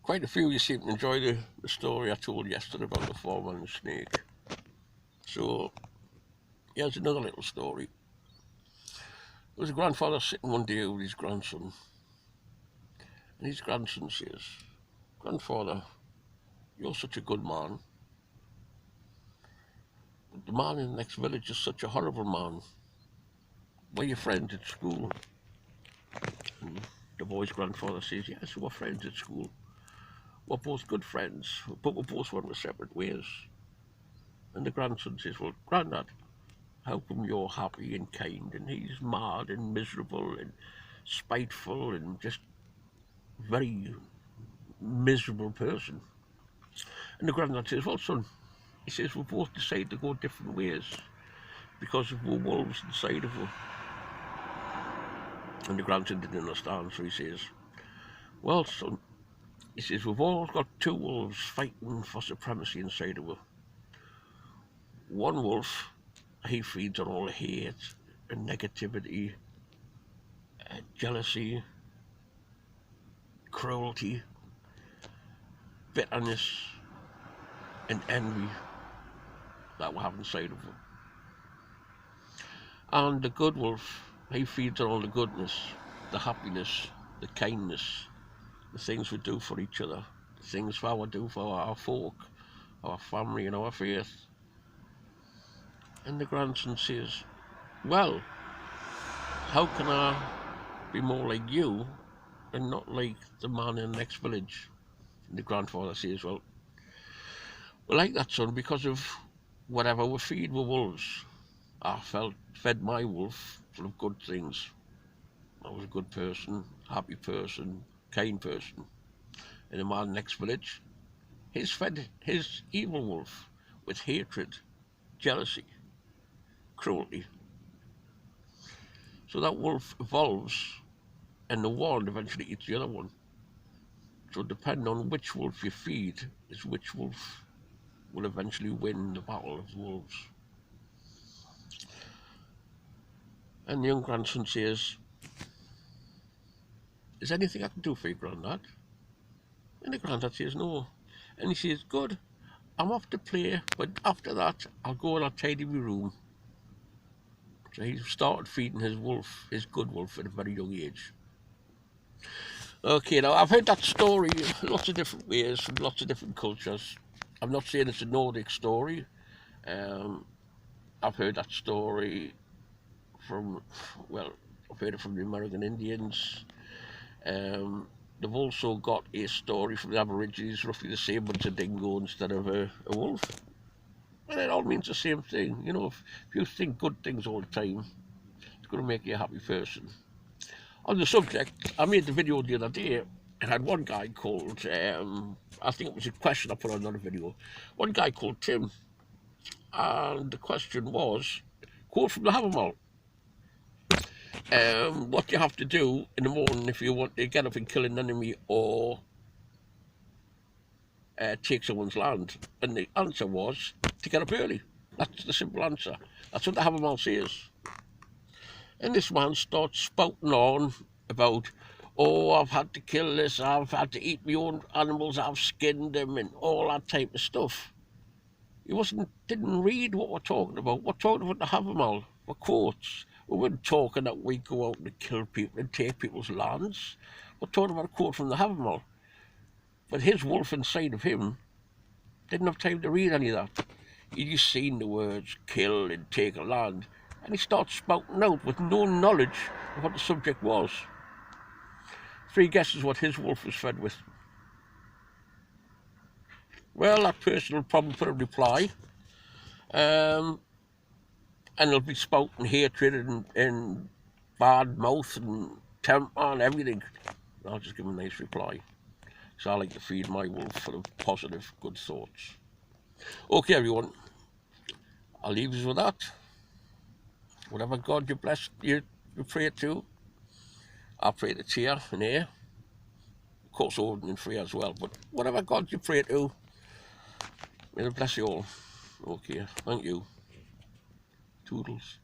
Quite a few of you seem to enjoy the story I told yesterday about the foreman and the snake. So here's another little story. There was a grandfather sitting one day with his grandson, and his grandson says, "Grandfather, you're such a good man, but the man in the next village is such a horrible man. We're your friends at school." And the boy's grandfather says, "Yes, we're friends at school. We're both good friends, but we both went our separate ways." And the grandson says, "Well, Grandad, how come you're happy and kind and he's mad and miserable and spiteful and just very miserable person?" And the granddad says, "Well, son," he says, "we both decided to go different ways because of the wolves inside of us." And the grandson didn't understand, so he says, "Well, son," he says, "we've all got two wolves fighting for supremacy inside of us. One wolf, he feeds on all the hate and negativity, jealousy, cruelty, bitterness, and envy that we have inside of him. And the good wolf, he feeds on all the goodness, the happiness, the kindness, the things we do for each other, the things we do for our folk, our family and our faith." And the grandson says, "Well, how can I be more like you and not like the man in the next village?" And the grandfather says, "Well, we're like that, son, because of whatever we feed with wolves. I fed my wolf full of good things. I was a good person, happy person, kind person. And the man in the next village, he's fed his evil wolf with hatred, jealousy, cruelty. So that wolf evolves, and the one eventually eats the other one. So depending on which wolf you feed is which wolf will eventually win the battle of the wolves." And the young grandson says, "Is there anything I can do for you, Grandad?" And the granddad says, "No." And he says, "Good, I'm off to play, but after that I'll go and I'll tidy my room." So he started feeding his wolf, his good wolf, at a very young age. Okay, now I've heard that story lots of different ways from lots of different cultures. I'm not saying it's a Nordic story. I've heard that story from, well, I've heard it from the American Indians. They've also got a story from the Aborigines, roughly the same, but it's a dingo instead of a wolf. And it all means the same thing. You know, if you think good things all the time, it's going to make you a happy person. On the subject, I made the video the other day. It had one guy called, I think it was a question I put on another video, one guy called Tim. And the question was, quote from the Havermal, what you have to do in the morning if you want to get up and kill an enemy or take someone's land. And the answer was to get up early. That's the simple answer. That's what the Havermal says. And this man starts spouting on about, "Oh, I've had to kill this, I've had to eat my own animals, I've skinned them," and all that type of stuff. He didn't read what we're talking about. We're talking about the Havermal, for quotes. We weren't talking that we go out and kill people and take people's lands. We're talking about a quote from the Havermal. But his wolf inside of him didn't have time to read any of that. He just seen the words kill and take a land, and he starts spouting out with no knowledge of what the subject was. Three guesses what his wolf was fed with. Well, that person will probably put a reply, and they'll be spouting hatred and bad mouth and temper and everything. I'll just give him a nice reply. So I like to feed my wolf full of positive, good thoughts. Okay, everyone, I'll leave you with that. Whatever God you bless, you pray to, I pray to Tia and here. Of course, Odin and Freya as well. But whatever God you pray to, may God bless you all. Okay, thank you. Toodles.